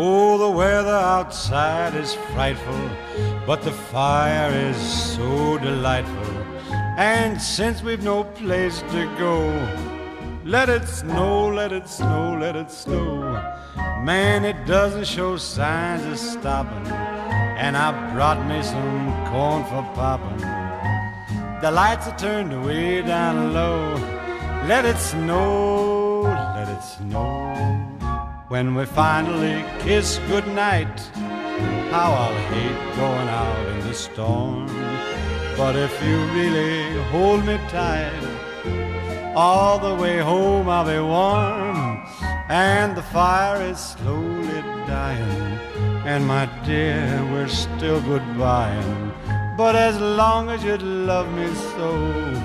Oh, the weather outside is frightful, but the fire is so delightful. And since we've no place to go, let it snow, let it snow, let it snow. Man, it doesn't show signs of stopping, and I brought me some corn for popping. The lights are turned way down low. Let it snow, let it snow. When we finally kiss goodnight, how I'll hate going out in the storm. But if you really hold me tight, all the way home I'll be warm. And the fire is slowly dying, and my dear, we're still goodbying. But as long as you love me so,